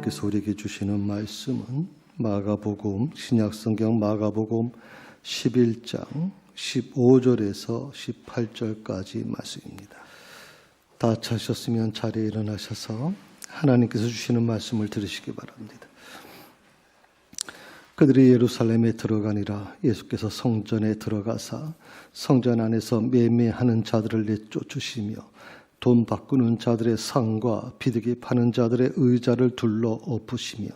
하나님께서 우리에게 주시는 말씀은 마가복음, 신약성경 마가복음 11장 15절에서 18절까지 말씀입니다. 다 찾으셨으면 자리에 일어나셔서 하나님께서 주시는 말씀을 들으시기 바랍니다. 그들이 예루살렘에 들어가니라. 예수께서 성전에 들어가사 성전 안에서 매매하는 자들을 내쫓으시며 돈 바꾸는 자들의 상과 비둘기 파는 자들의 의자를 둘러 엎으시며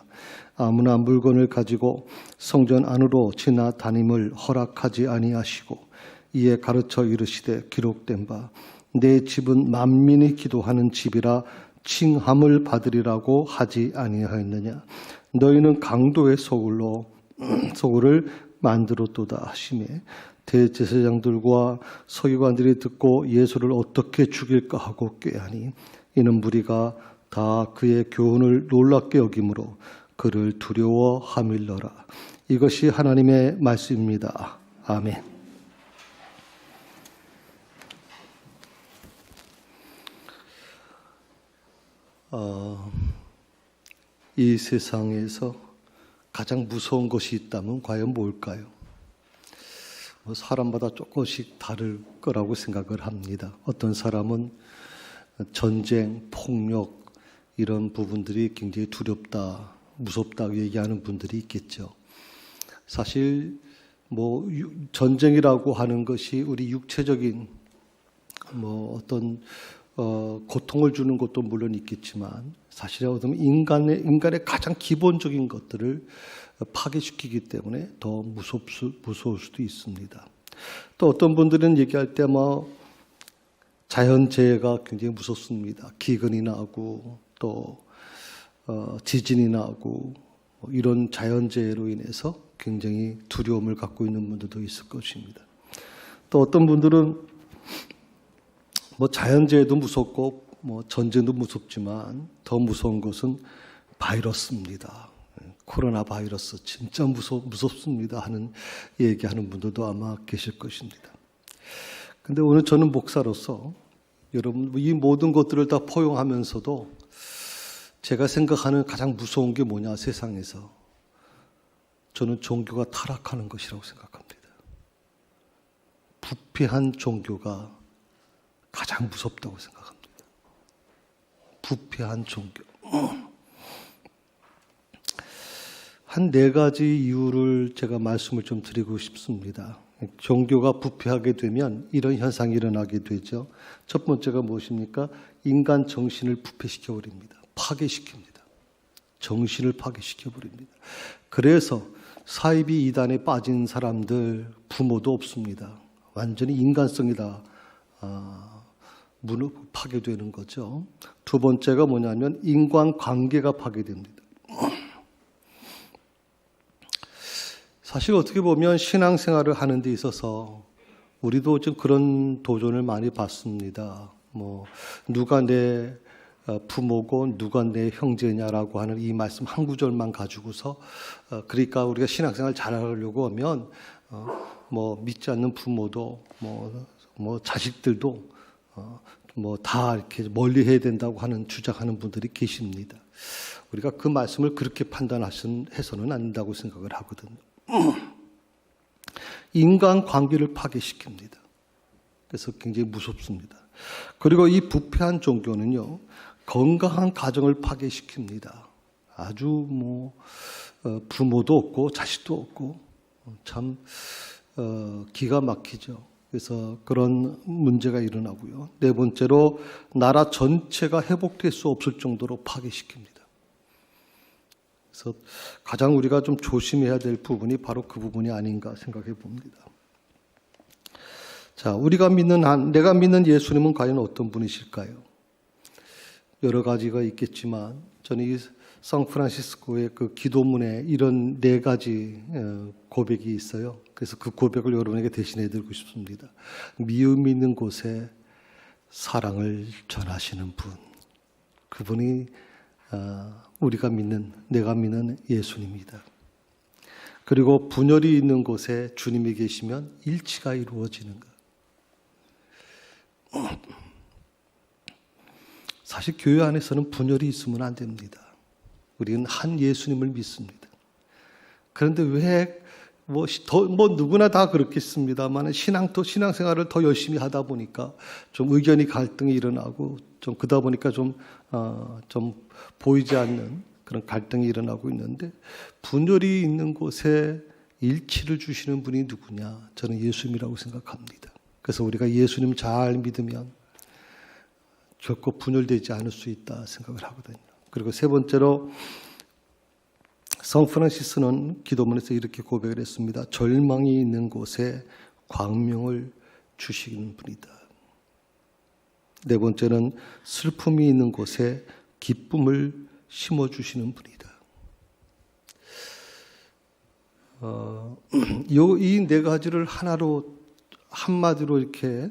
아무나 물건을 가지고 성전 안으로 지나다님을 허락하지 아니하시고 이에 가르쳐 이르시되 기록된 바 내 집은 만민이 기도하는 집이라 칭함을 받으리라고 하지 아니하였느냐. 너희는 강도의 소굴을 만들었도다 하시매 대제사장들과 서기관들이 듣고 예수를 어떻게 죽일까 하고 꾀하니 이는 무리가 다 그의 교훈을 놀랍게 여김으로 그를 두려워하밀러라. 이것이 하나님의 말씀입니다. 아멘. 이 세상에서 가장 무서운 것이 있다면 과연 뭘까요? 사람마다 조금씩 다를 거라고 생각을 합니다. 어떤 사람은 전쟁, 폭력 이런 부분들이 굉장히 두렵다, 무섭다고 얘기하는 분들이 있겠죠. 사실 전쟁이라고 하는 것이 우리 육체적인 어떤 고통을 주는 것도 물론 있겠지만 사실에 어떤 인간의 가장 기본적인 것들을 파괴시키기 때문에 더 무서울 수도 있습니다. 또 어떤 분들은 얘기할 때 자연재해가 굉장히 무섭습니다. 기근이 나고 또 지진이 나고 이런 자연재해로 인해서 굉장히 두려움을 갖고 있는 분들도 있을 것입니다. 또 어떤 분들은 자연재해도 무섭고 전쟁도 무섭지만 더 무서운 것은 바이러스입니다. 코로나 바이러스 진짜 무섭습니다 하는 얘기하는 분들도 아마 계실 것입니다. 근데 오늘 저는 목사로서 여러분 이 모든 것들을 다 포용하면서도 제가 생각하는 가장 무서운 게 뭐냐 세상에서 저는 종교가 타락하는 것이라고 생각합니다. 부패한 종교가 가장 무섭다고 생각합니다. 부패한 종교. 한 4가지 이유를 제가 말씀을 좀 드리고 싶습니다. 종교가 부패하게 되면 이런 현상이 일어나게 되죠. 첫 번째가 무엇입니까? 인간 정신을 부패시켜버립니다. 파괴시킵니다. 정신을 파괴시켜버립니다. 그래서 사이비 이단에 빠진 사람들 부모도 없습니다. 완전히 인간성이 다 파괴되는 거죠. 두 번째가 뭐냐면 인간관계가 파괴됩니다. 사실 어떻게 보면 신앙생활을 하는 데 있어서 우리도 좀 그런 도전을 많이 받습니다. 누가 내 부모고 누가 내 형제냐라고 하는 이 말씀 한 구절만 가지고서 그러니까 우리가 신앙생활 잘하려고 하면 믿지 않는 부모도 자식들도 다 이렇게 멀리 해야 된다고 주장하는 분들이 계십니다. 우리가 그 말씀을 그렇게 판단해서는 안 된다고 생각을 하거든요. 인간 관계를 파괴시킵니다. 그래서 굉장히 무섭습니다. 그리고 이 부패한 종교는요, 건강한 가정을 파괴시킵니다. 아주 부모도 없고 자식도 없고 참 기가 막히죠. 그래서 그런 문제가 일어나고요. 4번째로 나라 전체가 회복될 수 없을 정도로 파괴시킵니다. 그래서 가장 우리가 좀 조심해야 될 부분이 바로 그 부분이 아닌가 생각해 봅니다. 자, 내가 믿는 예수님은 과연 어떤 분이실까요? 여러 가지가 있겠지만 저는 이 샌프란시스코의 그 기도문에 이런 4가지 고백이 있어요. 그래서 그 고백을 여러분에게 대신해 드리고 싶습니다. 미움 있는 곳에 사랑을 전하시는 분. 그분이 내가 믿는 예수님입니다. 그리고 분열이 있는 곳에 주님이 계시면 일치가 이루어지는 것. 사실 교회 안에서는 분열이 있으면 안 됩니다. 우리는 한 예수님을 믿습니다. 그런데 왜 누구나 다 그렇겠습니다만 신앙생활을 더 열심히 하다 보니까 좀 의견이 갈등이 일어나고 좀 그러다 보니까 좀 보이지 않는 그런 갈등이 일어나고 있는데, 분열이 있는 곳에 일치를 주시는 분이 누구냐? 저는 예수님이라고 생각합니다. 그래서 우리가 예수님 잘 믿으면 결코 분열되지 않을 수 있다 생각을 하거든요. 그리고 세 번째로, 성 프란시스는 기도문에서 이렇게 고백을 했습니다. 절망이 있는 곳에 광명을 주시는 분이다. 네 번째는 슬픔이 있는 곳에 기쁨을 심어주시는 분이다. 이 네 가지를 한마디로 이렇게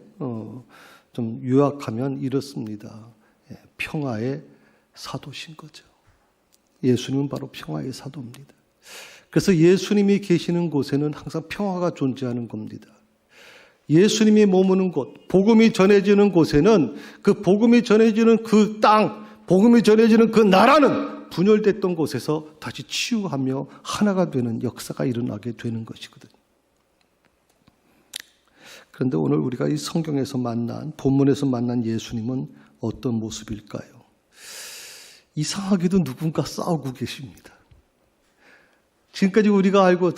좀 요약하면 이렇습니다. 평화의 사도신 거죠. 예수님은 바로 평화의 사도입니다. 그래서 예수님이 계시는 곳에는 항상 평화가 존재하는 겁니다. 예수님이 머무는 곳, 복음이 전해지는 곳에는 그 복음이 전해지는 그 땅, 복음이 전해지는 그 나라는 분열됐던 곳에서 다시 치유하며 하나가 되는 역사가 일어나게 되는 것이거든요. 그런데 오늘 우리가 이 성경에서 본문에서 만난 예수님은 어떤 모습일까요? 이상하게도 누군가 싸우고 계십니다. 지금까지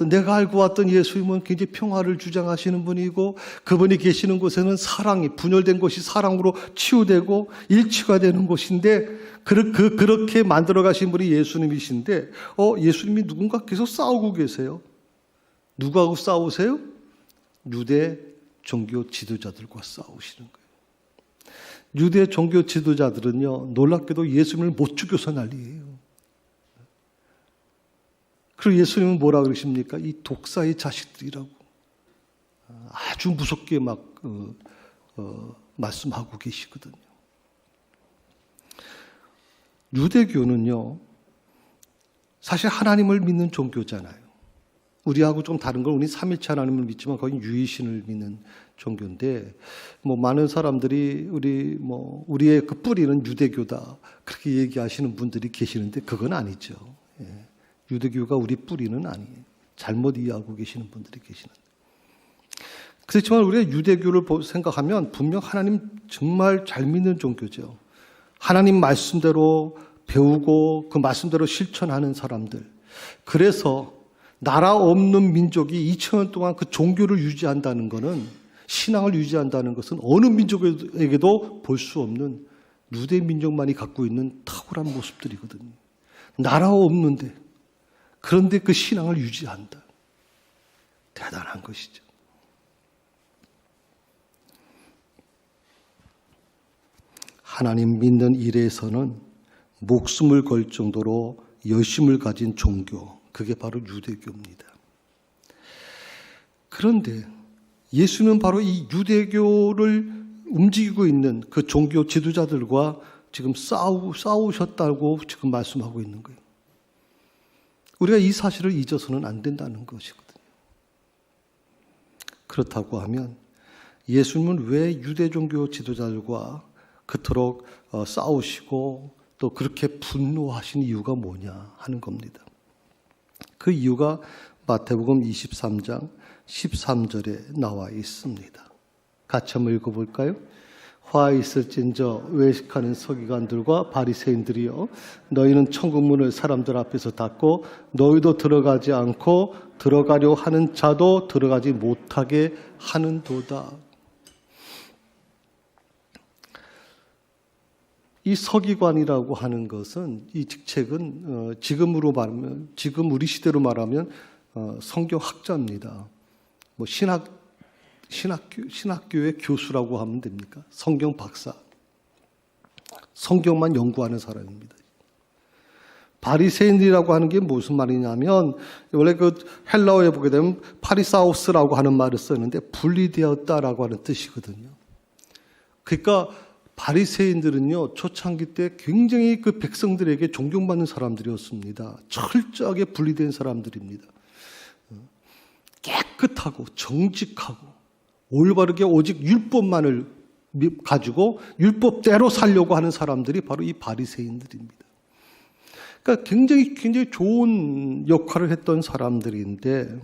내가 알고 왔던 예수님은 굉장히 평화를 주장하시는 분이고, 그분이 계시는 곳에는 분열된 곳이 사랑으로 치유되고 일치가 되는 곳인데, 그렇게 만들어 가신 분이 예수님이신데, 예수님이 누군가 계속 싸우고 계세요. 누구하고 싸우세요? 유대 종교 지도자들과 싸우시는 거예요. 유대 종교 지도자들은요, 놀랍게도 예수님을 못 죽여서 난리예요. 그리고 예수님은 뭐라 그러십니까? 이 독사의 자식들이라고 아주 무섭게 말씀하고 계시거든요. 유대교는요, 사실 하나님을 믿는 종교잖아요. 우리하고 좀 다른 건, 우리 삼위일체 하나님을 믿지만 거의 유일신을 믿는 종교인데, 많은 사람들이 우리의 그 뿌리는 유대교다 그렇게 얘기하시는 분들이 계시는데 그건 아니죠. 유대교가 우리 뿌리는 아니에요. 잘못 이해하고 계시는 분들이 계시는데. 그렇지만 우리가 유대교를 생각하면 분명 하나님 정말 잘 믿는 종교죠. 하나님 말씀대로 배우고 그 말씀대로 실천하는 사람들. 그래서 나라 없는 민족이 2000년 동안 그 종교를 유지한다는 것은, 신앙을 유지한다는 것은 어느 민족에게도 볼 수 없는 유대 민족만이 갖고 있는 탁월한 모습들이거든요. 나라 없는데, 그런데 그 신앙을 유지한다. 대단한 것이죠. 하나님 믿는 일에서는 목숨을 걸 정도로 열심을 가진 종교, 그게 바로 유대교입니다. 그런데 예수는 바로 이 유대교를 움직이고 있는 그 종교 지도자들과 지금 싸우셨다고 지금 말씀하고 있는 거예요. 우리가 이 사실을 잊어서는 안 된다는 것이거든요. 그렇다고 하면 예수님은 왜 유대 종교 지도자들과 그토록 싸우시고 또 그렇게 분노하신 이유가 뭐냐 하는 겁니다. 그 이유가 마태복음 23장 13절에 나와 있습니다. 같이 한번 읽어볼까요? 화 있을진저 외식하는 서기관들과 바리새인들이여, 너희는 천국문을 사람들 앞에서 닫고 너희도 들어가지 않고 들어가려 하는 자도 들어가지 못하게 하는도다. 이 서기관이라고 하는 것은, 이 직책은 지금 우리 시대로 말하면 성경학자입니다. 신학교의 교수라고 하면 됩니까? 성경 박사. 성경만 연구하는 사람입니다. 바리새인이라고 하는 게 무슨 말이냐면, 원래 그 헬라어에 보게 되면 파리사우스라고 하는 말을 쓰는데 분리되었다라고 하는 뜻이거든요. 그러니까 바리새인들은요, 초창기 때 굉장히 그 백성들에게 존경받는 사람들이었습니다. 철저하게 분리된 사람들입니다. 깨끗하고 정직하고 올바르게 오직 율법만을 가지고 율법대로 살려고 하는 사람들이 바로 이 바리새인들입니다. 그러니까 굉장히 좋은 역할을 했던 사람들인데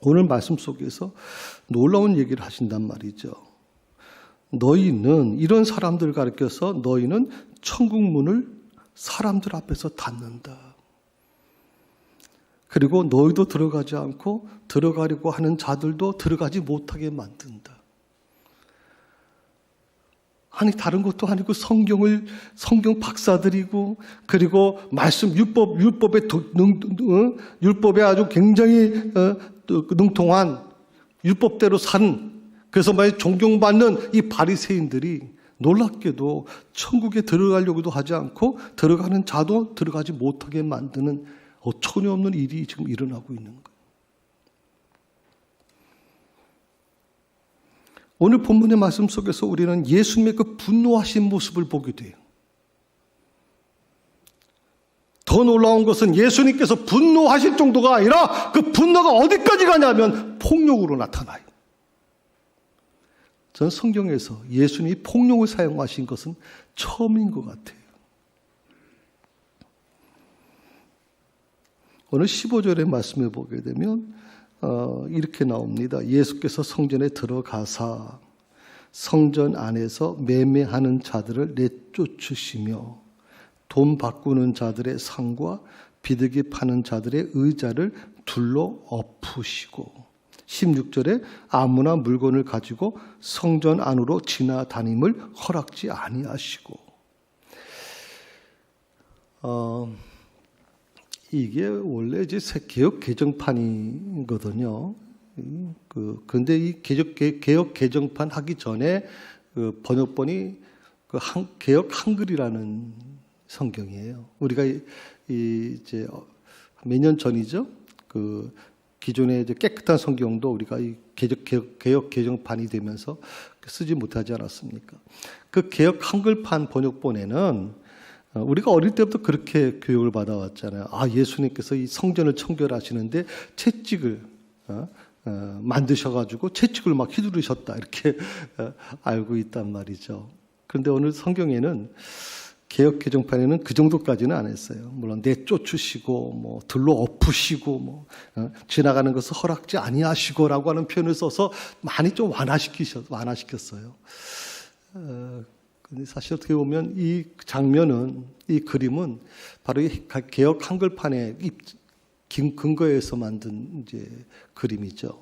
오늘 말씀 속에서 놀라운 얘기를 하신단 말이죠. 너희는 이런 사람들을 가리켜서 너희는 천국 문을 사람들 앞에서 닫는다. 그리고 너희도 들어가지 않고 들어가려고 하는 자들도 들어가지 못하게 만든다. 아니 다른 것도 아니고 성경 박사들이고 그리고 말씀 율법에 아주 굉장히 능통한 율법대로 산 그래서 많이 존경받는 이 바리새인들이 놀랍게도 천국에 들어가려고도 하지 않고 들어가는 자도 들어가지 못하게 만드는 어처구니없는 일이 지금 일어나고 있는 거예요. 오늘 본문의 말씀 속에서 우리는 예수님의 그 분노하신 모습을 보게 돼요. 더 놀라운 것은 예수님께서 분노하실 정도가 아니라 그 분노가 어디까지 가냐면 폭력으로 나타나요. 저는 성경에서 예수님이 폭력을 사용하신 것은 처음인 것 같아요. 오늘 15절의 말씀을 보게 되면 이렇게 나옵니다. 예수께서 성전에 들어가사 성전 안에서 매매하는 자들을 내쫓으시며 돈 바꾸는 자들의 상과 비둘기 파는 자들의 의자를 둘러 엎으시고 16절에 아무나 물건을 가지고 성전 안으로 지나다님을 허락지 아니하시고 이게 원래 이제 개혁 개정판이거든요. 근데 이 개혁 개정판 하기 전에 그 번역본이 그 개혁 한글이라는 성경이에요. 우리가 이제 몇 년 전이죠. 그 기존의 이제 깨끗한 성경도 우리가 이 개혁 개정판이 되면서 쓰지 못하지 않았습니까? 그 개혁 한글판 번역본에는 우리가 어릴 때부터 그렇게 교육을 받아왔잖아요. 아, 예수님께서 이 성전을 청결하시는데 채찍을 만드셔가지고 채찍을 막 휘두르셨다 이렇게 알고 있단 말이죠. 그런데 오늘 성경에는 개혁 개정판에는 그 정도까지는 안 했어요. 물론 내쫓으시고 뭐 들로 엎으시고 지나가는 것을 허락지 아니하시고라고 하는 표현을 써서 많이 좀 완화시켰어요. 근데 사실 어떻게 보면 이 장면은 이 그림은 바로 이 개혁 한글판의 근거에서 만든 이제 그림이죠.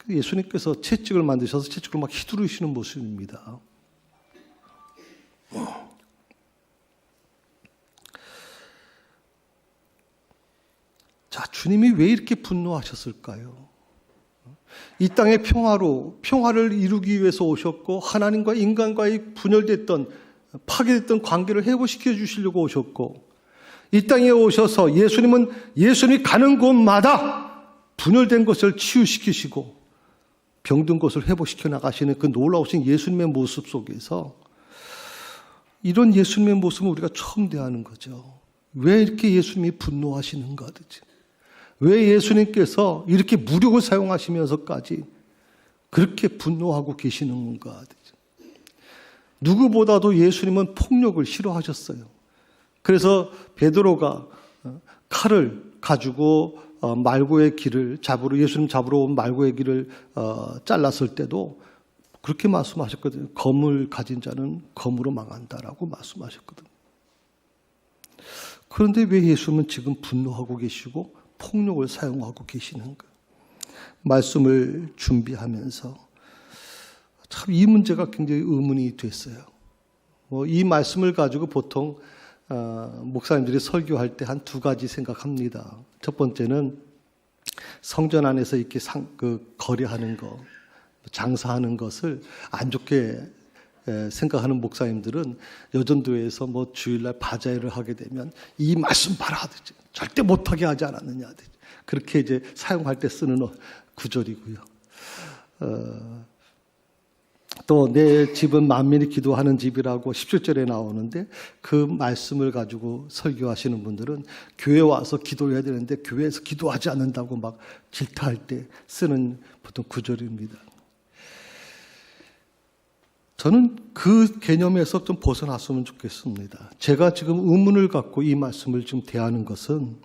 예수님께서 채찍을 만드셔서 채찍을 막 휘두르시는 모습입니다. 자, 주님이 왜 이렇게 분노하셨을까요? 이 땅의 평화를 이루기 위해서 오셨고 하나님과 인간과의 분열됐던 파괴됐던 관계를 회복시켜 주시려고 오셨고 이 땅에 오셔서 예수님이 가는 곳마다 분열된 것을 치유시키시고 병든 것을 회복시켜 나가시는 그 놀라우신 예수님의 모습 속에서 이런 예수님의 모습을 우리가 처음 대하는 거죠. 왜 이렇게 예수님이 분노하시는가 하듯이. 왜 예수님께서 이렇게 무력을 사용하시면서까지 그렇게 분노하고 계시는 건가? 누구보다도 예수님은 폭력을 싫어하셨어요. 그래서 베드로가 칼을 가지고 예수님 잡으러 온 말고의 길을 잘랐을 때도 그렇게 말씀하셨거든요. 검을 가진 자는 검으로 망한다라고 말씀하셨거든요. 그런데 왜 예수님은 지금 분노하고 계시고 폭력을 사용하고 계시는가? 말씀을 준비하면서 참 이 문제가 굉장히 의문이 됐어요. 이 말씀을 가지고 보통 목사님들이 설교할 때 한 두 가지 생각합니다. 첫 번째는 성전 안에서 이렇게 거래하는 거, 장사하는 것을 안 좋게 생각하는 목사님들은 여전도에서 주일날 바자회를 하게 되면 이 말씀 봐라 하듯이 절대 못하게 하지 않았느냐 하듯이 그렇게 이제 사용할 때 쓰는 구절이고요. 또 내 집은 만민이 기도하는 집이라고 17절에 나오는데 그 말씀을 가지고 설교하시는 분들은 교회 와서 기도해야 되는데 교회에서 기도하지 않는다고 막 질타할 때 쓰는 보통 구절입니다. 저는 그 개념에서 좀 벗어났으면 좋겠습니다. 제가 지금 의문을 갖고 이 말씀을 지금 대하는 것은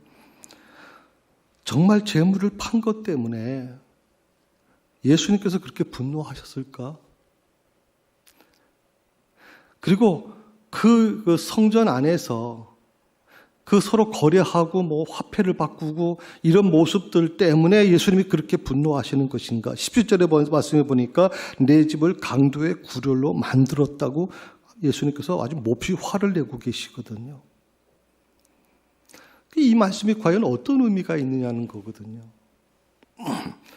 정말 재물을 판 것 때문에 예수님께서 그렇게 분노하셨을까? 그리고 그 성전 안에서 그 서로 거래하고 뭐 화폐를 바꾸고 이런 모습들 때문에 예수님이 그렇게 분노하시는 것인가? 17절에 말씀해 보니까 내 집을 강도의 구렬로 만들었다고 예수님께서 아주 몹시 화를 내고 계시거든요. 이 말씀이 과연 어떤 의미가 있느냐는 거거든요.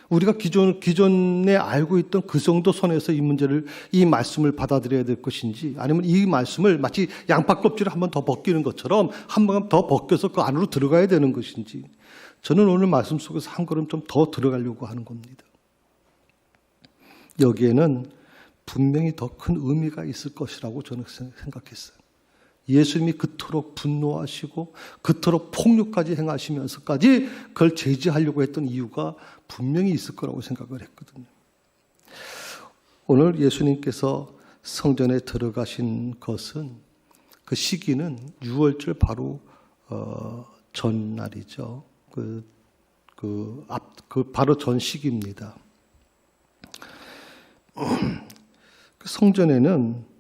우리가 기존에 알고 있던 그 정도 선에서 이 말씀을 받아들여야 될 것인지, 아니면 이 말씀을 마치 양파 껍질을 한 번 더 벗기는 것처럼 한 번 더 벗겨서 그 안으로 들어가야 되는 것인지, 저는 오늘 말씀 속에서 한 걸음 좀 더 들어가려고 하는 겁니다. 여기에는 분명히 더 큰 의미가 있을 것이라고 저는 생각했어요. 예수님이 그토록 분노하시고 그토록 폭력까지 행하시면서까지 그걸 제지하려고 했던 이유가 분명히 있을 거라고 생각을 했거든요. 오늘 예수님께서 성전에 들어가신 것은, 그 시기는 유월절 바로 전날이죠. 바로 전 시기입니다. 그 성전에는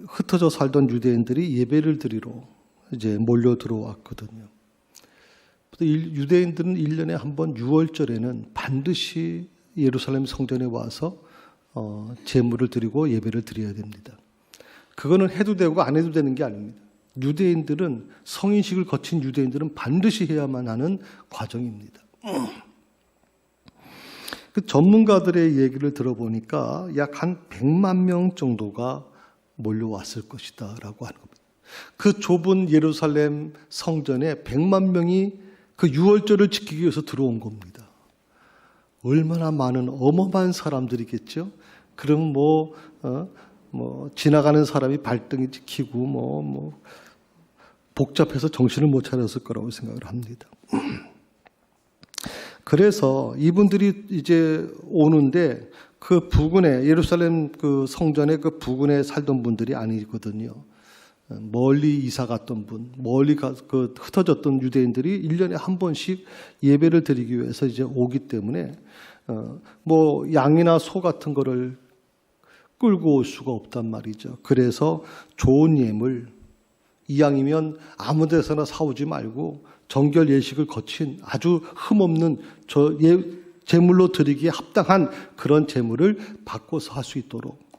흩어져 살던 유대인들이 예배를 드리러 이제 몰려 들어왔거든요. 유대인들은 1년에 한 번 유월절에는 반드시 예루살렘 성전에 와서 제물을 드리고 예배를 드려야 됩니다. 그거는 해도 되고 안 해도 되는 게 아닙니다. 유대인들은, 성인식을 거친 유대인들은 반드시 해야만 하는 과정입니다. 그 전문가들의 얘기를 들어보니까 약 한 100만 명 정도가 몰려왔을 것이다 라고 하는 겁니다. 그 좁은 예루살렘 성전에 100만 명이 그 유월절을 지키기 위해서 들어온 겁니다. 얼마나 많은 어마어마한 사람들이겠죠. 그럼 지나가는 사람이 발등이 찍히고 복잡해서 정신을 못 차렸을 거라고 생각을 합니다. 그래서 이분들이 이제 오는데 그 부근에, 예루살렘 그 성전의 그 부근에 살던 분들이 아니거든요. 멀리 이사 갔던 분, 멀리 흩어졌던 유대인들이 1년에 한 번씩 예배를 드리기 위해서 이제 오기 때문에 양이나 소 같은 거를 끌고 올 수가 없단 말이죠. 그래서 좋은 예물, 이왕이면 아무 데서나 사오지 말고 정결 예식을 거친 아주 흠없는 제물로 드리기에 합당한 그런 제물을 바꿔서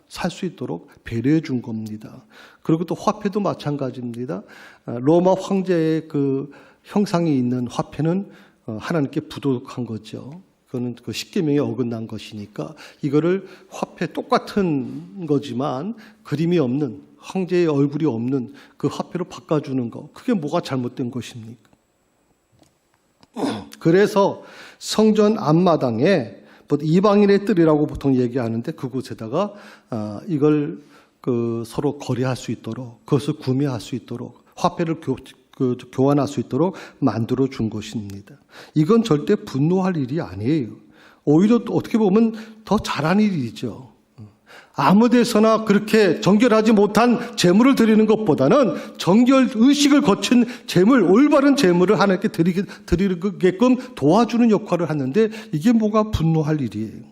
살 수 있도록 배려해 준 겁니다. 그리고 또 화폐도 마찬가지입니다. 로마 황제의 그 형상이 있는 화폐는 하나님께 부도덕한 거죠. 그거는 그 십계명에 어긋난 것이니까 이거를 화폐 똑같은 거지만 그림이 없는, 황제의 얼굴이 없는 그 화폐로 바꿔주는 거, 그게 뭐가 잘못된 것입니까? 그래서 성전 앞마당에 이방인의 뜰이라고 보통 얘기하는데, 그곳에다가 이걸 서로 거래할 수 있도록, 그것을 구매할 수 있도록, 화폐를 교환할 수 있도록 만들어 준 것입니다. 이건 절대 분노할 일이 아니에요. 오히려 어떻게 보면 더 잘한 일이죠. 아무 데서나 그렇게 정결하지 못한 제물을 드리는 것보다는 정결 의식을 거친 제물, 올바른 제물을 하나님께 드리게끔 도와주는 역할을 하는데, 이게 뭐가 분노할 일이에요.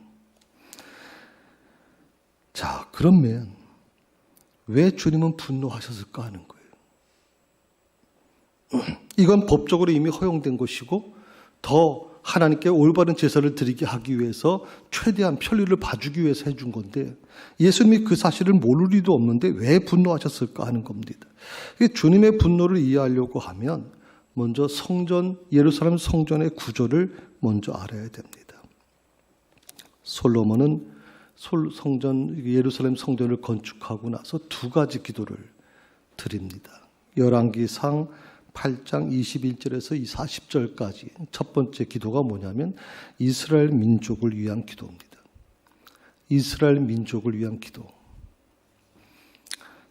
자, 그러면 왜 주님은 분노하셨을까 하는 거예요. 이건 법적으로 이미 허용된 것이고, 더 하나님께 올바른 제사를 드리게 하기 위해서 최대한 편리를 봐주기 위해서 해준 건데, 예수님이 그 사실을 모를 리도 없는데 왜 분노하셨을까 하는 겁니다. 주님의 분노를 이해하려고 하면 먼저 예루살렘 성전의 구조를 먼저 알아야 됩니다. 솔로몬은 예루살렘 성전을 건축하고 나서 두 가지 기도를 드립니다. 열왕기상 8장 21절에서 40절까지 첫 번째 기도가 뭐냐면 이스라엘 민족을 위한 기도입니다. 이스라엘 민족을 위한 기도.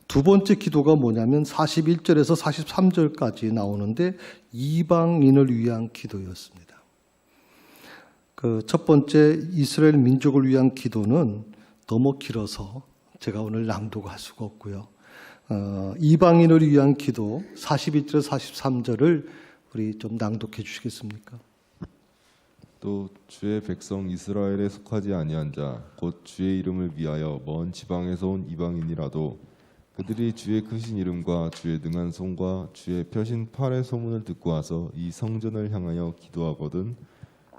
두 번째 기도가 뭐냐면 41절에서 43절까지 나오는데 이방인을 위한 기도였습니다. 그 첫 번째 이스라엘 민족을 위한 기도는 너무 길어서 제가 오늘 낭독할 수가 없고요. 이방인을 위한 기도 41절 43절을 우리 좀 낭독해 주시겠습니까? 또 주의 백성 이스라엘에 속하지 아니한 자 곧 주의 이름을 위하여 먼 지방에서 온 이방인이라도 그들이 주의 크신 이름과 주의 능한 손과 주의 펴신 팔의 소문을 듣고 와서 이 성전을 향하여 기도하거든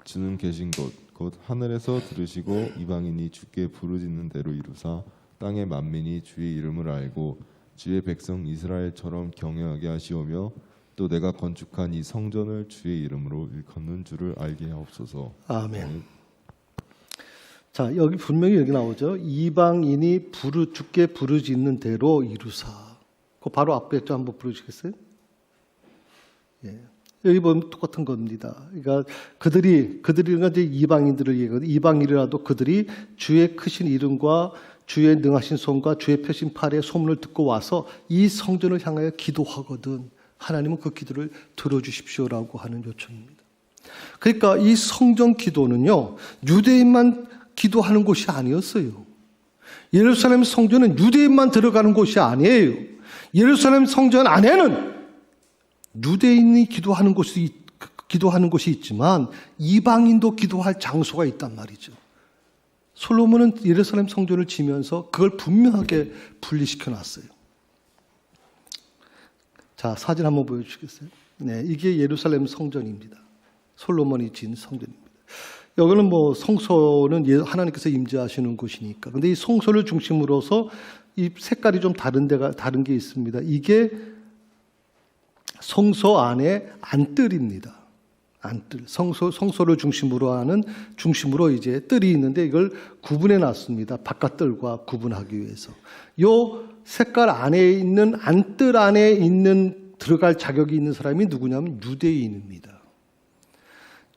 주는 계신 곳 곧 하늘에서 들으시고 이방인이 주께 부르짖는 대로 이루사 땅의 만민이 주의 이름을 알고 주의 백성 이스라엘처럼 경외하게 하시오며 또 내가 건축한 이 성전을 주의 이름으로 일컫는 줄을 알게 하옵소서. 아멘. 자, 여기 분명히 여기 나오죠. 이방인이 주께 부르짖는 대로 이루사. 그 바로 앞에 좀 한번 부르시겠어요? 예. 여기 보면 똑같은 겁니다. 그러니까 그들이 이제 이방인들을 얘기하거든요. 이방인이라도 그들이 주의 크신 이름과 주의 능하신 손과 주의 펴신 팔의 소문을 듣고 와서 이 성전을 향하여 기도하거든 하나님은 그 기도를 들어주십시오라고 하는 요청입니다. 그러니까 이 성전 기도는요, 유대인만 기도하는 곳이 아니었어요. 예루살렘 성전은 유대인만 들어가는 곳이 아니에요. 예루살렘 성전 안에는 유대인이 기도하는 곳이 있지만 이방인도 기도할 장소가 있단 말이죠. 솔로몬은 예루살렘 성전을 지면서 그걸 분명하게 분리시켜 놨어요. 자, 사진 한번 보여주시겠어요? 네, 이게 예루살렘 성전입니다. 솔로몬이 지은 성전입니다. 여기는 뭐 성소는 하나님께서 임재하시는 곳이니까. 근데 이 성소를 중심으로서 이 색깔이 좀 다른 게 있습니다. 이게 성소 안에 안뜰입니다. 안뜰. 성소를 중심으로 이제 뜰이 있는데 이걸 구분해 놨습니다. 바깥뜰과 구분하기 위해서. 요 색깔 안에 있는 안뜰 안에 들어갈 자격이 있는 사람이 누구냐면 유대인입니다.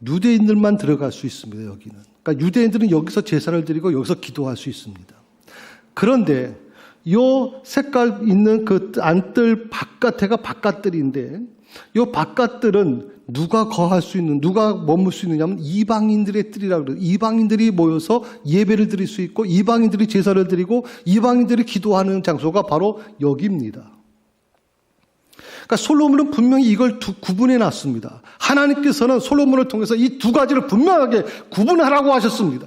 유대인들만 들어갈 수 있습니다. 여기는. 그러니까 유대인들은 여기서 제사를 드리고 여기서 기도할 수 있습니다. 그런데 요 색깔 있는 그 안뜰 바깥에가 바깥뜰인데 요 바깥뜰은 누가 머물 수 있느냐면 이방인들의 뜰이라고 그래요. 이방인들이 모여서 예배를 드릴 수 있고 이방인들이 제사를 드리고 이방인들이 기도하는 장소가 바로 여기입니다. 그러니까 솔로몬은 분명히 이걸 구분해 놨습니다. 하나님께서는 솔로몬을 통해서 이 두 가지를 분명하게 구분하라고 하셨습니다.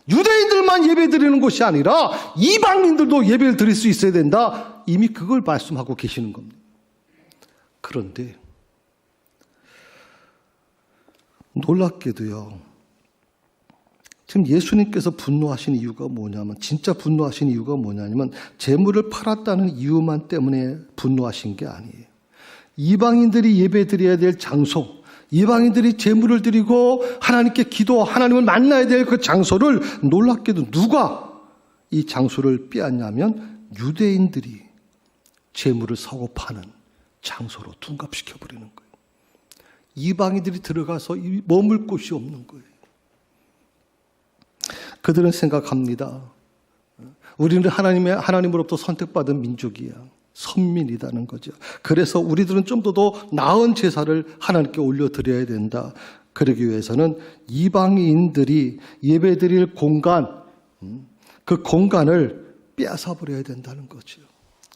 유대인들만 예배 드리는 것이 아니라 이방인들도 예배를 드릴 수 있어야 된다. 이미 그걸 말씀하고 계시는 겁니다. 그런데 놀랍게도요. 지금 예수님께서 분노하신 이유가 뭐냐면 진짜 분노하신 이유가 뭐냐면 재물을 팔았다는 이유만 때문에 분노하신 게 아니에요. 이방인들이 예배 드려야 될 장소, 이방인들이 제물을 드리고 하나님께 하나님을 만나야 될 그 장소를 놀랍게도 누가 이 장소를 빼앗냐면 유대인들이 제물을 사고 파는 장소로 둔갑시켜버리는 거예요. 이방인들이 들어가서 머물 곳이 없는 거예요. 그들은 생각합니다. 우리는 하나님으로부터 선택받은 민족이야. 선민이라는 거죠. 그래서 우리들은 좀 더 나은 제사를 하나님께 올려드려야 된다. 그러기 위해서는 이방인들이 예배드릴 공간, 그 공간을 빼앗아버려야 된다는 거죠.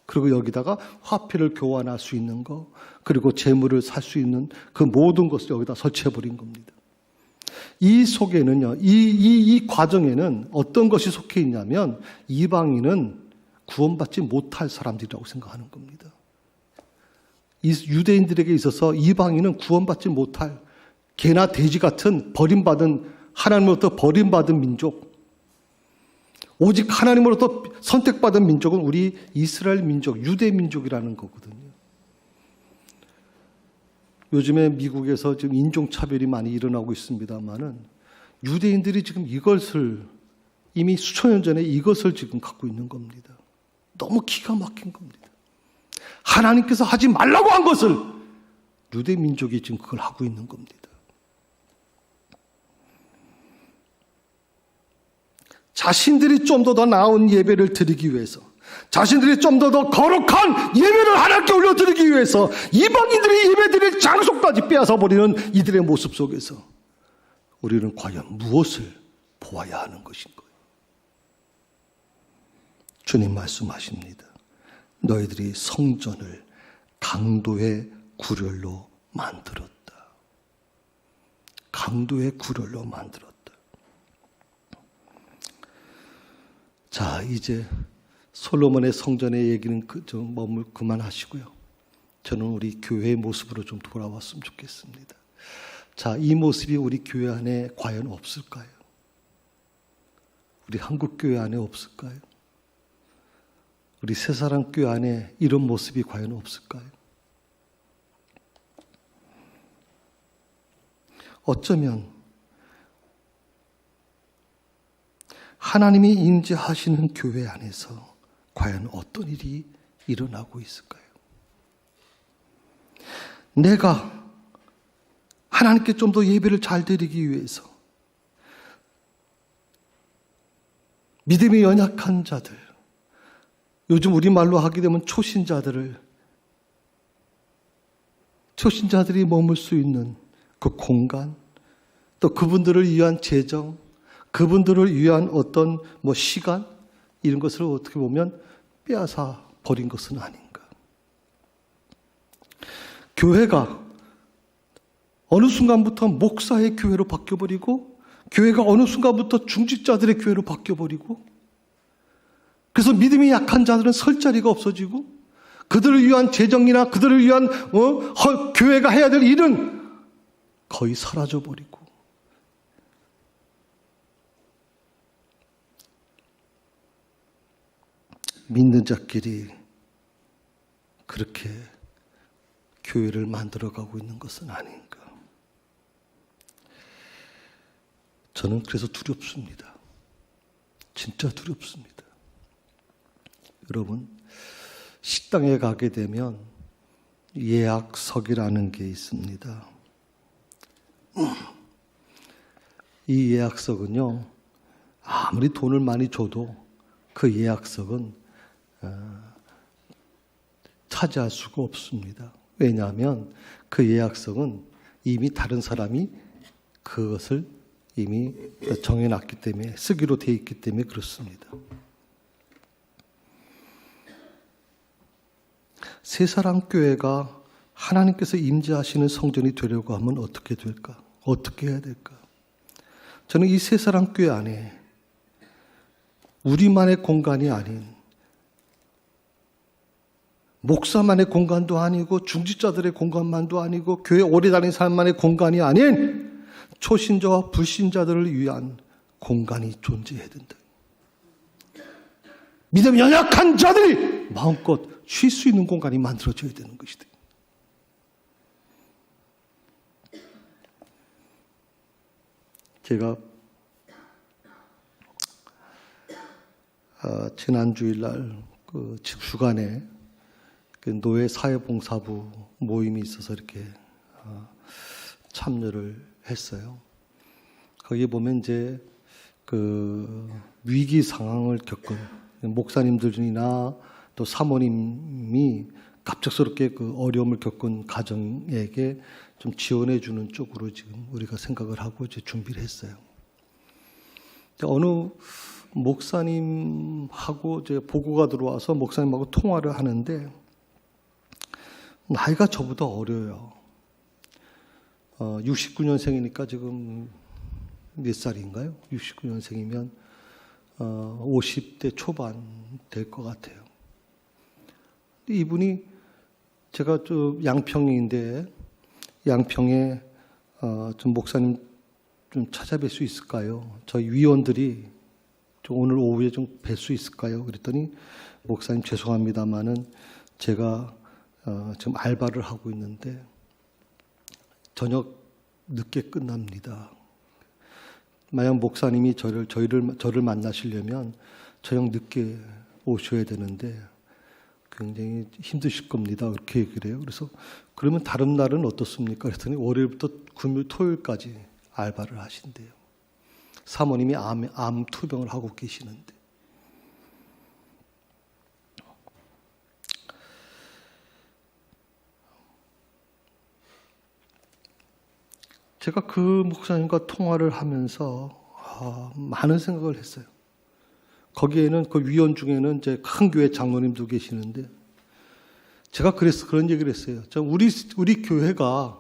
그리고 여기다가 화폐를 교환할 수 있는 거, 그리고 재물을 살 수 있는 그 모든 것을 여기다 설치해버린 겁니다. 이 속에는요, 이 과정에는 어떤 것이 속해 있냐면 이방인은 구원받지 못할 사람들이라고 생각하는 겁니다. 이 유대인들에게 있어서 이방인은 구원받지 못할 개나 돼지 같은 하나님으로부터 버림받은 민족, 오직 하나님으로부터 선택받은 민족은 우리 이스라엘 민족, 유대 민족이라는 거거든요. 요즘에 미국에서 지금 인종차별이 많이 일어나고 있습니다만은 유대인들이 지금 이미 수천 년 전에 이것을 지금 갖고 있는 겁니다. 너무 기가 막힌 겁니다. 하나님께서 하지 말라고 한 것을 유대 민족이 지금 그걸 하고 있는 겁니다. 자신들이 좀 더 나은 예배를 드리기 위해서, 자신들이 좀 더 거룩한 예배를 하나님께 올려드리기 위해서 이방인들이 예배드릴 장소까지 빼앗아버리는 이들의 모습 속에서 우리는 과연 무엇을 보아야 하는 것인 거예요? 주님 말씀하십니다. 너희들이 성전을 강도의 구렬로 만들었다. 강도의 구렬로 만들었다. 자, 이제 솔로몬의 성전의 얘기는 좀 그만하시고요. 저는 우리 교회의 모습으로 좀 돌아왔으면 좋겠습니다. 자, 이 모습이 우리 교회 안에 과연 없을까요? 우리 한국 교회 안에 없을까요? 우리 새사랑 교회 안에 이런 모습이 과연 없을까요? 어쩌면 하나님이 임재하시는 교회 안에서 과연 어떤 일이 일어나고 있을까요? 내가 하나님께 좀 더 예배를 잘 드리기 위해서 믿음이 연약한 자들, 요즘 우리말로 하게 되면 초신자들이 머물 수 있는 그 공간, 또 그분들을 위한 재정, 그분들을 위한 어떤 시간, 이런 것을 어떻게 보면 빼앗아 버린 것은 아닌가. 교회가 어느 순간부터 목사의 교회로 바뀌어버리고, 교회가 어느 순간부터 중직자들의 교회로 바뀌어버리고, 그래서 믿음이 약한 자들은 설 자리가 없어지고, 그들을 위한 재정이나 그들을 위한 교회가 해야 될 일은 거의 사라져버리고, 믿는 자끼리 그렇게 교회를 만들어가고 있는 것은 아닌가. 저는 그래서 두렵습니다. 진짜 두렵습니다. 여러분, 식당에 가게 되면 예약석이라는 게 있습니다. 이 예약석은요, 아무리 돈을 많이 줘도 그 예약석은 차지할 수가 없습니다. 왜냐하면 그 예약석은 이미 다른 사람이 그것을 이미 정해놨기 때문에, 쓰기로 되어 있기 때문에 그렇습니다. 새사랑교회가 하나님께서 임재하시는 성전이 되려고 하면 어떻게 될까? 어떻게 해야 될까? 저는 이 새사랑교회 안에 우리만의 공간이 아닌, 목사만의 공간도 아니고 중직자들의 공간만도 아니고 교회 오래 다닌 사람만의 공간이 아닌 초신자와 불신자들을 위한 공간이 존재해야 된다. 믿음 연약한 자들이 마음껏 쉴 수 있는 공간이 만들어져야 되는 것이다. 제가 지난 주일날 그 주간에 그 노예 사회봉사부 모임이 있어서 이렇게 참여를 했어요. 거기에 보면 이제 그 위기 상황을 겪은 목사님들이나 또 사모님이 갑작스럽게 그 어려움을 겪은 가정에게 좀 지원해 주는 쪽으로 지금 우리가 생각을 하고 이제 준비를 했어요. 어느 목사님하고 이제 보고가 들어와서 목사님하고 통화를 하는데, 나이가 저보다 어려요. 69년생이니까 지금 몇 살인가요? 69년생이면 50대 초반 될 것 같아요. 이분이, 제가 좀 양평인데 양평에 좀 목사님 좀 찾아뵐 수 있을까요? 저희 위원들이 좀 오늘 오후에 좀 뵐 수 있을까요? 그랬더니, 목사님 죄송합니다마는 제가 지금 알바를 하고 있는데 저녁 늦게 끝납니다. 만약 목사님이 저를 만나시려면 저녁 늦게 오셔야 되는데 굉장히 힘드실 겁니다. 그렇게 얘기를 해요. 그래서 그러면 다른 날은 어떻습니까? 그랬더니 월요일부터 금요일, 토요일까지 알바를 하신대요. 사모님이 암 투병을 하고 계시는데. 제가 그 목사님과 통화를 하면서 많은 생각을 했어요. 거기에는 그 위원 중에는 이제 큰 교회 장로님도 계시는데 제가 그런 얘기를 했어요. 우리 교회가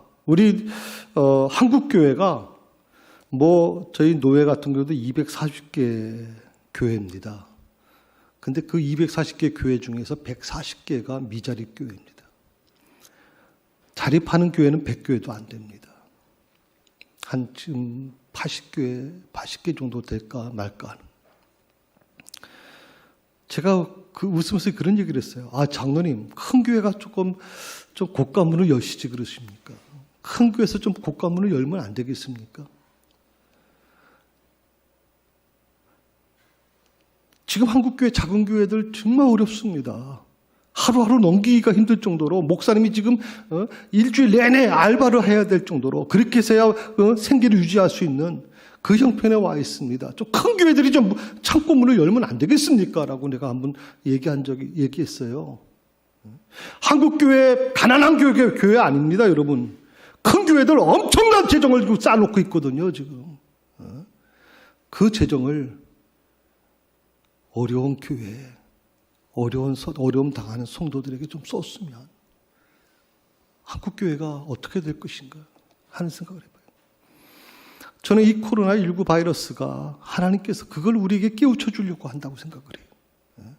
한국 교회가 저희 노회 같은 경우도 240개 교회입니다. 근데 그 240개 교회 중에서 140개가 미자립 교회입니다. 자립하는 교회는 100교회도 안 됩니다. 한 지금 80개 정도 될까 말까 하는. 제가 웃으면서 그런 얘기를 했어요. 장로님, 큰 교회가 좀 곶감문을 여시지 그러십니까? 큰 교회에서 좀 곶감문을 열면 안 되겠습니까? 지금 한국교회 작은 교회들 정말 어렵습니다. 하루하루 넘기기가 힘들 정도로 목사님이 지금 일주일 내내 알바를 해야 될 정도로 그렇게 해서야 생계를 유지할 수 있는 그 형편에 와 있습니다. 좀 큰 교회들이 좀 창고 문을 열면 안 되겠습니까? 라고 내가 한번 얘기했어요. 한국교회 가난한 교회 아닙니다, 여러분. 큰 교회들 엄청난 재정을 지금 쌓아놓고 있거든요, 지금. 그 재정을 어려운 교회, 어려움 당하는 성도들에게 좀 썼으면 한국교회가 어떻게 될 것인가 하는 생각을 해봐요. 저는 이 코로나19 바이러스가 하나님께서 그걸 우리에게 깨우쳐 주려고 한다고 생각을 해요.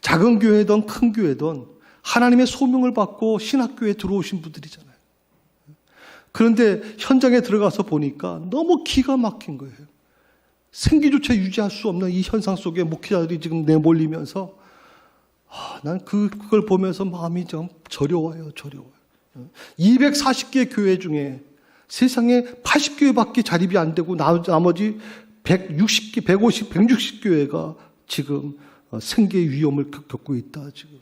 작은 교회든 큰 교회든 하나님의 소명을 받고 신학교에 들어오신 분들이잖아요. 그런데 현장에 들어가서 보니까 너무 기가 막힌 거예요. 생기조차 유지할 수 없는 이 현상 속에 목회자들이 지금 내몰리면서 난 그걸 보면서 마음이 좀 저려워요. 240개 교회 중에 세상에 80교회밖에 자립이 안 되고 나머지 160개, 150, 160교회가 지금 생계 위험을 겪고 있다. 지금.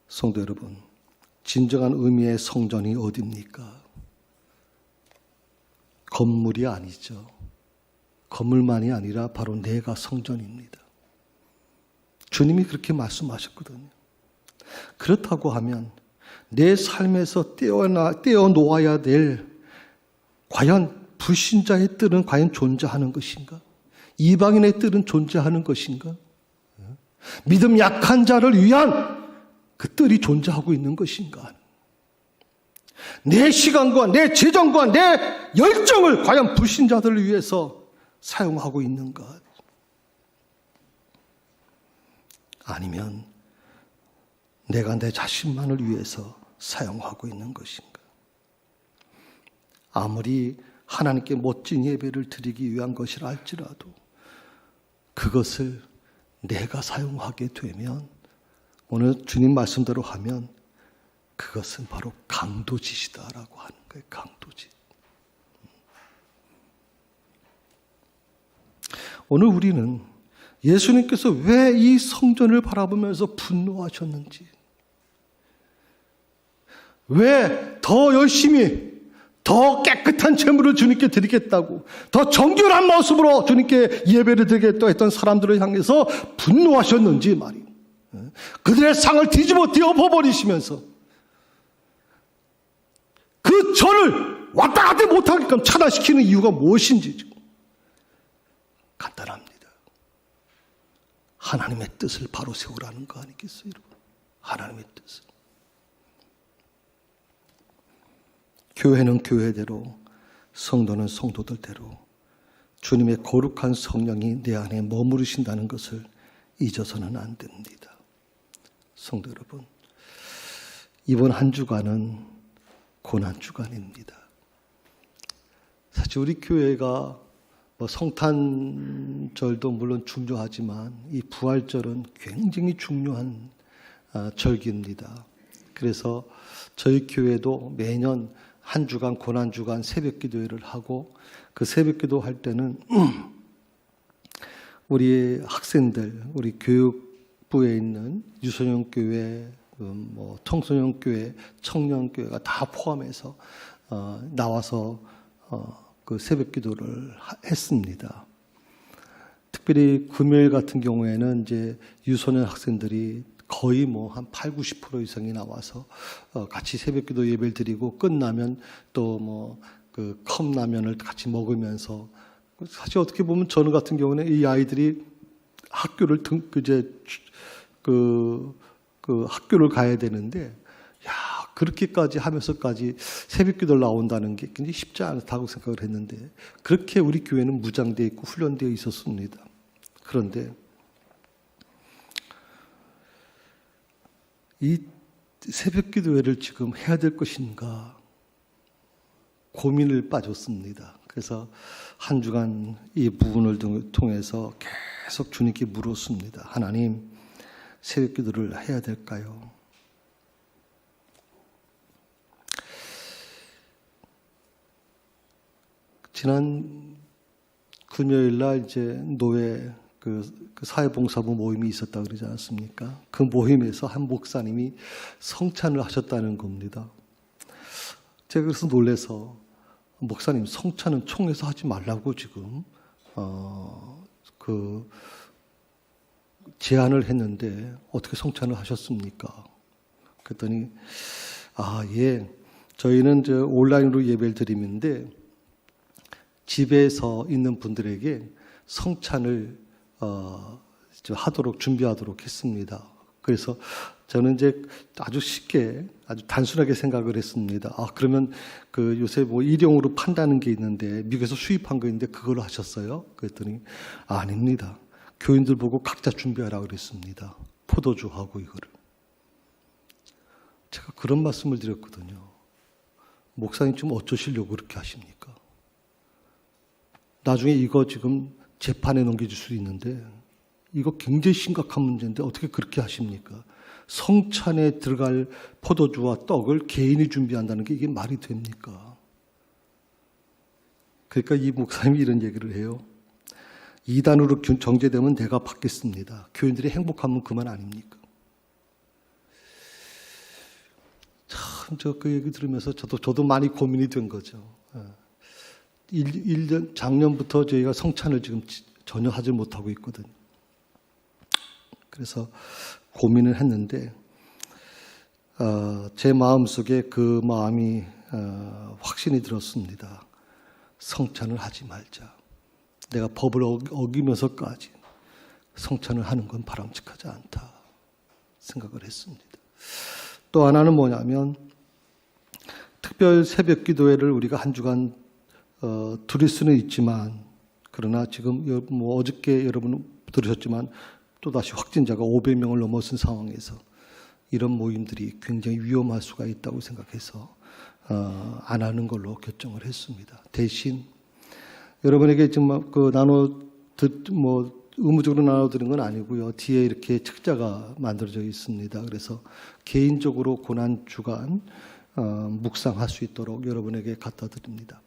성도 여러분, 진정한 의미의 성전이 어디입니까? 건물이 아니죠. 건물만이 아니라 바로 내가 성전입니다. 주님이 그렇게 말씀하셨거든요. 그렇다고 하면 내 삶에서 떼어놓아야 될 과연 불신자의 뜰은 과연 존재하는 것인가? 이방인의 뜰은 존재하는 것인가? 믿음 약한 자를 위한 그 뜰이 존재하고 있는 것인가? 내 시간과 내 재정과 내 열정을 과연 불신자들을 위해서 사용하고 있는가? 아니면 내가 내 자신만을 위해서 사용하고 있는 것인가? 아무리 하나님께 멋진 예배를 드리기 위한 것이라 할지라도 그것을 내가 사용하게 되면 오늘 주님 말씀대로 하면 그것은 바로 강도짓이다라고 하는 거예요. 강도짓. 오늘 우리는 예수님께서 왜 이 성전을 바라보면서 분노하셨는지, 왜 더 열심히 더 깨끗한 제물을 주님께 드리겠다고 더 정결한 모습으로 주님께 예배를 드리겠다고 했던 사람들을 향해서 분노하셨는지 말이에요. 그들의 상을 뒤집어 엎어버리시면서 그 전을 왔다 갔다 못하게끔 차단시키는 이유가 무엇인지 간단합니다. 하나님의 뜻을 바로 세우라는 거 아니겠어요, 여러분? 하나님의 뜻을. 교회는 교회대로, 성도는 성도들대로 주님의 거룩한 성령이 내 안에 머무르신다는 것을 잊어서는 안 됩니다. 성도 여러분, 이번 한 주간은 고난주간입니다. 사실 우리 교회가 성탄절도 물론 중요하지만 이 부활절은 굉장히 중요한 절기입니다. 그래서 저희 교회도 매년 한 주간 고난주간 새벽기도회를 하고 그 새벽기도 할 때는 우리 학생들, 우리 교육부에 있는 유소년교회, 청소년교회, 청년교회가 다 포함해서 나와서 그 새벽기도를 했습니다. 특별히 금요일 같은 경우에는 이제 유소년 학생들이 거의 한 80, 90% 이상이 나와서 같이 새벽기도 예배를 드리고 끝나면 또 그 컵라면을 같이 먹으면서 사실 어떻게 보면 저는 같은 경우는 이 아이들이 학교를 학교를 가야 되는데 야 그렇게까지 하면서까지 새벽기도를 나온다는 게 굉장히 쉽지 않다고 생각을 했는데 그렇게 우리 교회는 무장되어 있고 훈련되어 있었습니다. 그런데 이 새벽기도회를 지금 해야 될 것인가 고민을 빠졌습니다. 그래서 한 주간 이 부분을 통해서 계속 주님께 물었습니다. 하나님, 새벽기도를 해야 될까요? 지난 금요일 날 이제 노예 그 사회봉사부 모임이 있었다 그러지 않았습니까? 그 모임에서 한 목사님이 성찬을 하셨다는 겁니다. 제가 그래서 놀라서 목사님 성찬은 총회에서 하지 말라고 지금 제안을 했는데 어떻게 성찬을 하셨습니까? 그랬더니 예, 저희는 이제 온라인으로 예배를 드리는데 집에서 있는 분들에게 성찬을 준비하도록 했습니다. 그래서 저는 이제 아주 쉽게, 아주 단순하게 생각을 했습니다. 그러면 그 요새 뭐 일용으로 판다는 게 있는데, 미국에서 수입한 거 있는데 그걸로 하셨어요? 그랬더니, 아닙니다. 교인들 보고 각자 준비하라고 그랬습니다. 포도주하고 이거를. 제가 그런 말씀을 드렸거든요. 목사님 지금 어쩌시려고 그렇게 하십니까? 나중에 이거 지금 재판에 넘겨질 수도 있는데, 이거 굉장히 심각한 문제인데 어떻게 그렇게 하십니까? 성찬에 들어갈 포도주와 떡을 개인이 준비한다는 게 이게 말이 됩니까? 그러니까 이 목사님이 이런 얘기를 해요. 이단으로 정죄되면 내가 받겠습니다. 교인들이 행복하면 그만 아닙니까? 참, 그 얘기 들으면서 저도 많이 고민이 된 거죠. 1년, 작년부터 저희가 성찬을 지금 전혀 하지 못하고 있거든요. 그래서 고민을 했는데, 제 마음속에 그 마음이 확신이 들었습니다. 성찬을 하지 말자. 내가 법을 어기면서까지 성찬을 하는 건 바람직하지 않다 생각을 했습니다. 또 하나는 뭐냐면, 특별 새벽 기도회를 우리가 한 주간 드릴 수는 있지만, 그러나 지금 뭐 어저께 여러분 들으셨지만 또다시 확진자가 500명을 넘어선 상황에서 이런 모임들이 굉장히 위험할 수가 있다고 생각해서 안 하는 걸로 결정을 했습니다. 대신 여러분에게 지금 의무적으로 나눠드린 건 아니고요. 뒤에 이렇게 책자가 만들어져 있습니다. 그래서 개인적으로 고난 주간 묵상할 수 있도록 여러분에게 갖다 드립니다.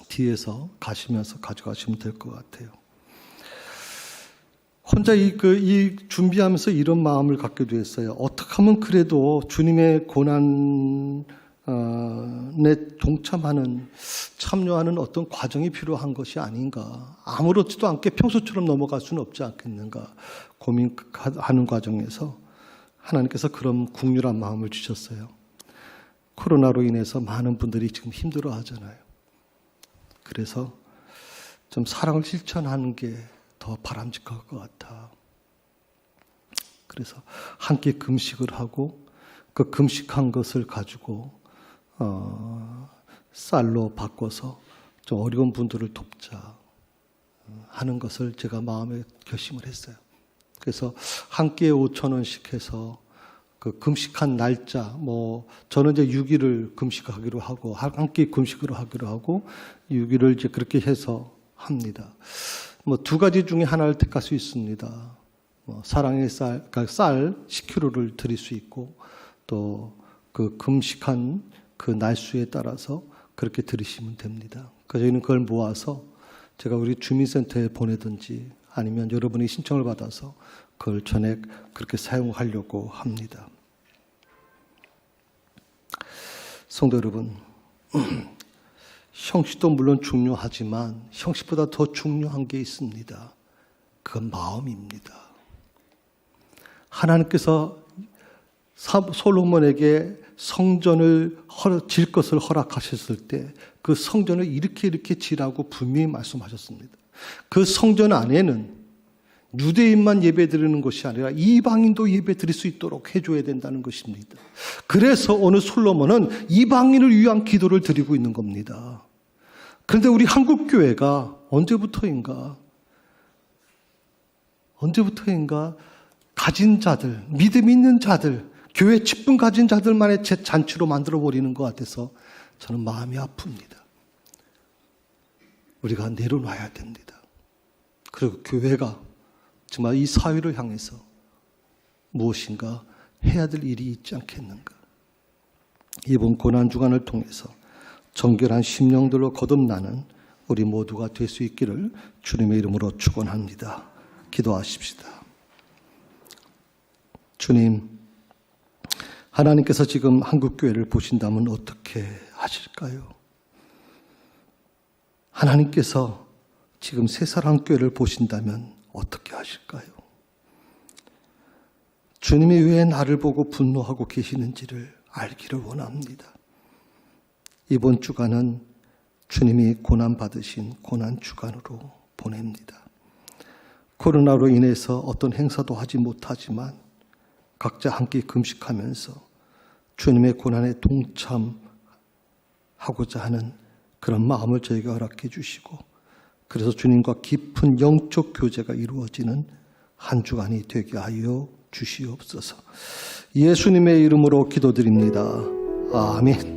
뒤에서 가시면서 가져가시면 될 것 같아요. 혼자 이 준비하면서 이런 마음을 갖게 됐어요. 어떻게 하면 그래도 주님의 고난에 동참하는, 참여하는 어떤 과정이 필요한 것이 아닌가. 아무렇지도 않게 평소처럼 넘어갈 수는 없지 않겠는가. 고민하는 과정에서 하나님께서 그런 국률한 마음을 주셨어요. 코로나로 인해서 많은 분들이 지금 힘들어 하잖아요. 그래서 좀 사랑을 실천하는 게 더 바람직할 것 같아. 그래서 함께 금식을 하고 그 금식한 것을 가지고 쌀로 바꿔서 좀 어려운 분들을 돕자 하는 것을 제가 마음에 결심을 했어요. 그래서 한 끼에 5,000원씩 해서 그 금식한 날짜, 저는 이제 6일을 금식하기로 하고, 한 끼 금식으로 하기로 하고, 6일을 이제 그렇게 해서 합니다. 두 가지 중에 하나를 택할 수 있습니다. 사랑의 쌀 10kg를 드릴 수 있고, 또 그 금식한 그 날수에 따라서 그렇게 드리시면 됩니다. 그래서 저희는 그걸 모아서 제가 우리 주민센터에 보내든지 아니면 여러분이 신청을 받아서 그걸 전액 그렇게 사용하려고 합니다. 성도 여러분, 형식도 물론 중요하지만 형식보다 더 중요한 게 있습니다. 그건 마음입니다. 하나님께서 솔로몬에게 성전을 질 것을 허락하셨을 때 그 성전을 이렇게 지라고 분명히 말씀하셨습니다. 그 성전 안에는 유대인만 예배드리는 것이 아니라 이방인도 예배드릴 수 있도록 해줘야 된다는 것입니다. 그래서 오늘 솔로몬은 이방인을 위한 기도를 드리고 있는 겁니다. 그런데 우리 한국교회가 언제부터인가 가진 자들, 믿음 있는 자들, 교회 직분 가진 자들만의 잔치로 만들어버리는 것 같아서 저는 마음이 아픕니다. 우리가 내려놔야 됩니다. 그리고 교회가 정말 이 사회를 향해서 무엇인가 해야 될 일이 있지 않겠는가. 이번 고난주간을 통해서 정결한 심령들로 거듭나는 우리 모두가 될 수 있기를 주님의 이름으로 축원합니다. 기도하십시다. 주님, 하나님께서 지금 한국교회를 보신다면 어떻게 하실까요? 하나님께서 지금 새사랑교회를 보신다면 어떻게 하실까요? 주님이 왜 나를 보고 분노하고 계시는지를 알기를 원합니다. 이번 주간은 주님이 고난받으신 고난주간으로 보냅니다. 코로나로 인해서 어떤 행사도 하지 못하지만 각자 함께 금식하면서 주님의 고난에 동참하고자 하는 그런 마음을 저희가 허락해 주시고, 그래서 주님과 깊은 영적 교제가 이루어지는 한 주간이 되게 하여 주시옵소서. 예수님의 이름으로 기도드립니다. 아멘.